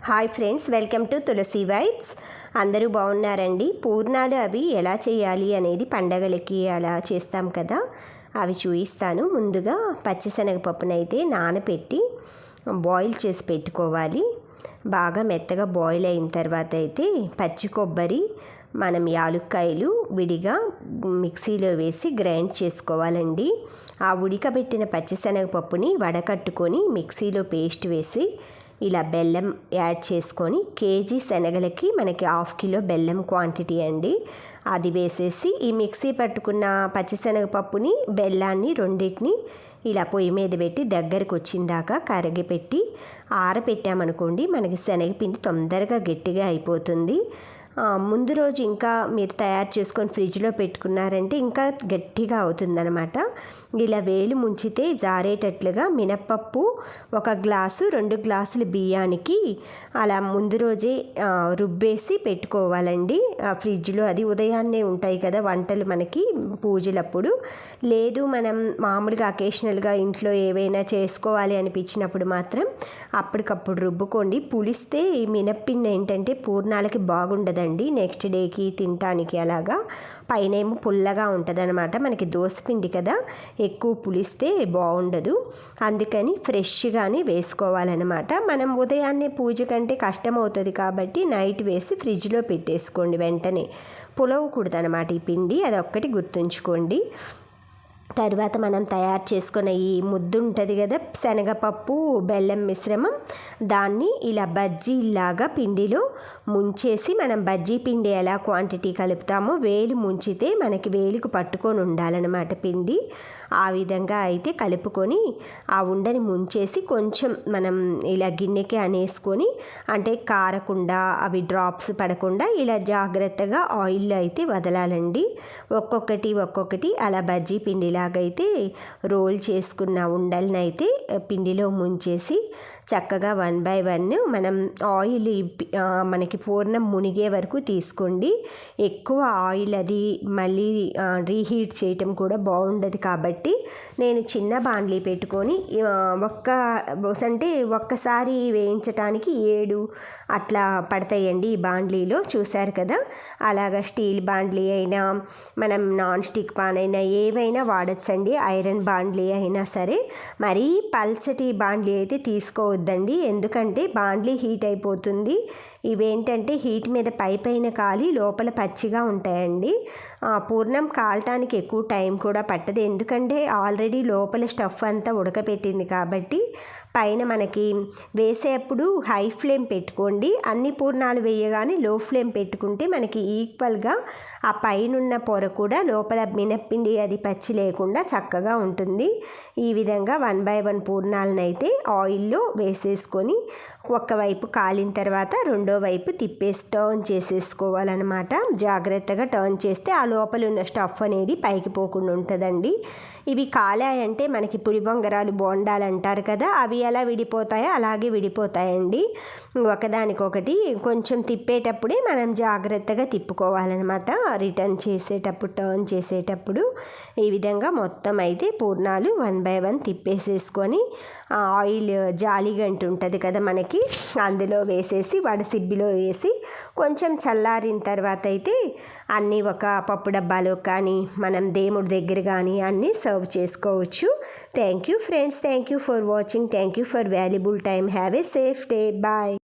Hi friends, welcome to Tulasi vibes. అందరూ బాగున్నారండి. పూర్ణాలు అవి ఎలా చేయాలి అనేది పండగలకి అలా చేస్తాం కదా, అవి చూపిస్తాను. ముందుగా పచ్చిశనగపప్పునైతే నానబెట్టి బాయిల్ చేసి పెట్టుకోవాలి. బాగా మెత్తగా బాయిల్ అయిన తర్వాత అయితే పచ్చి కొబ్బరి, మనం యాలుక్కాయలు విడిగా మిక్సీలో వేసి గ్రైండ్ చేసుకోవాలండి. ఆ ఉడకబెట్టిన పచ్చిశనగపప్పుని వడకట్టుకొని మిక్సీలో పేస్ట్ వేసి ఇలా బెల్లం యాడ్ చేసుకొని, కేజీ శనగలకి మనకి 1/2 కిలో బెల్లం క్వాంటిటీ అండి, అది వేసేసి ఈ మిక్సీ పట్టుకున్న పచ్చిశనగపప్పుని బెల్లాన్ని రెండింటిని ఇలా పొయ్యి మీద పెట్టి దగ్గరకు వచ్చిందాకా కరిగిపెట్టి ఆరబెట్టామనుకోండి, మనకి శనగపిండి తొందరగా గట్టిగా అయిపోతుంది. ముందు రోజు ఇంకా మీరు తయారు చేసుకొని ఫ్రిడ్జ్లో పెట్టుకున్నారంటే ఇంకా గట్టిగా అవుతుందన్నమాట. ఇలా వేలు ముంచితే జారేటట్లుగా మినప్పప్పు 1 గ్లాసు 2 గ్లాసుల బియ్యానికి అలా ముందు రోజే రుబ్బేసి పెట్టుకోవాలండి ఫ్రిడ్జ్లో. అది ఉదయాన్నే ఉంటాయి కదా వంటలు మనకి పూజలప్పుడు. లేదు మనం మామూలుగా అకేషనల్గా ఇంట్లో ఏవైనా చేసుకోవాలి అనిపించినప్పుడు మాత్రం అప్పటికప్పుడు రుబ్బుకోండి. పులిస్తే ఈ మినప్పిండి ఏంటంటే పూర్ణాలకి బాగుండదండి, నెక్స్ట్ డేకి తినటానికి. అలాగా పైన ఏమో పుల్లగా ఉంటుంది అనమాట. మనకి దోసపిండి కదా, ఎక్కువ పులిస్తే బాగుండదు. అందుకని ఫ్రెష్గానే వేసుకోవాలన్నమాట. మనం ఉదయాన్నే పూజ కంటే కష్టం అవుతుంది కాబట్టి నైట్ వేసి ఫ్రిడ్జ్లో పెట్టేసుకోండి. వెంటనే పులవకూడదు అనమాట ఈ పిండి, అదొక్కటి గుర్తుంచుకోండి. తర్వాత మనం తయారు చేసుకున్న ఈ ముద్దు ఉంటుంది కదా, శనగపప్పు బెల్లం మిశ్రమం, దాన్ని ఇలా బజ్జీలాగా పిండిలో ముంచేసి, మనం బజ్జీ పిండి ఎలా క్వాంటిటీ కలుపుతామో వేలు ముంచితే మనకి వేలుకు పట్టుకొని ఉండాలన్నమాట పిండి. ఆ విధంగా అయితే కలుపుకొని ఆ ఉండని ముంచేసి కొంచెం మనం ఇలా గిన్నెకి అనేసుకొని, అంటే కారకుండా అవి డ్రాప్స్ పడకుండా ఇలా జాగ్రత్తగా ఆయిల్లో అయితే వదలాలండి. ఒక్కొక్కటి అలా బజ్జీ పిండిలాగైతే రోల్ చేసుకున్న ఉండలను అయితే పిండిలో ముంచేసి చక్కగా 1 by 1 మనం ఆయిల్ మనకి పూర్ణం మునిగే వరకు తీసుకోండి. ఎక్కువ ఆయిల్ అది మళ్ళీ రీహీట్ చేయటం కూడా బాగుండదు కాబట్టి నేను చిన్న బాండ్లీ పెట్టుకొని ఒక్కసారి వేయించటానికి 7 అట్లా పడతాయండి ఈ బాండ్లీలో. చూశారు కదా, అలాగా స్టీల్ బాండ్లీ అయినా మనం నాన్ స్టిక్ పాన్ అయినా ఏవైనా వాడచ్చండి. ఐరన్ బాండ్లీ అయినా సరే. మరీ పల్చటి బాండ్లీ అయితే తీసుకోవద్దండి, ఎందుకంటే బాండ్లీ హీట్ అయిపోతుంది. ఇవేంటంటే హీట్ మీద పైన కాలి లోపల పచ్చిగా ఉంటాయండి. పూర్ణం కాలటానికి ఎక్కువ టైం కూడా పట్టదు, ఎందుకంటే ఆల్రెడీ లోపల స్టఫ్ అంతా ఉడకపెట్టింది కాబట్టి. పైన మనకి వేసేటప్పుడు హై ఫ్లేమ్ పెట్టుకోండి. అన్ని పూర్ణాలు వేయగానే లో ఫ్లేమ్ పెట్టుకుంటే మనకి ఈక్వల్గా ఆ పైనున్న పొర కూడా లోపల మినప్పిండి అది పచ్చి లేకుండా చక్కగా ఉంటుంది. ఈ విధంగా 1 by 1 పూర్ణాలను అయితే ఆయిల్లో వేసేసుకొని ఒకవైపు కాలిన తర్వాత రెండో వైపు తిప్పేసి టర్న్ చేసేసుకోవాలన్నమాట. జాగ్రత్తగా టర్న్ చేస్తే ఆ లోపల ఉన్న స్టఫ్ అనేది పైకి పోకుండా ఉంటుందండి. ఇవి కాలాయంటే మనకి పుడి బొంగరాలు బోండాలు అంటారు కదా, అవి ఎలా విడిపోతాయో అలాగే విడిపోతాయండి. ఒకదానికొకటి కొంచెం తిప్పేటప్పుడే మనం జాగ్రత్తగా తిప్పుకోవాలన్నమాట. టర్న్ చేసేటప్పుడు ఈ విధంగా మొత్తం అయితే పూర్ణాలు 1 by 1 తిప్పేసేసుకొని ఆయిల్ జాలిగంట ఉంటుంది కదా మనకి, అందులో వేసేసి వడసిబ్బిలో వేసి కొంచెం చల్లారిన తర్వాత అయితే అన్నీ ఒక పప్పు డబ్బాలో కానీ మనం దేవుడి దగ్గర కానీ అన్నీ సర్వ్ చేసుకోవచ్చు. Thank you friends, thank you for watching, thank you for valuable time. Have a safe day. Bye.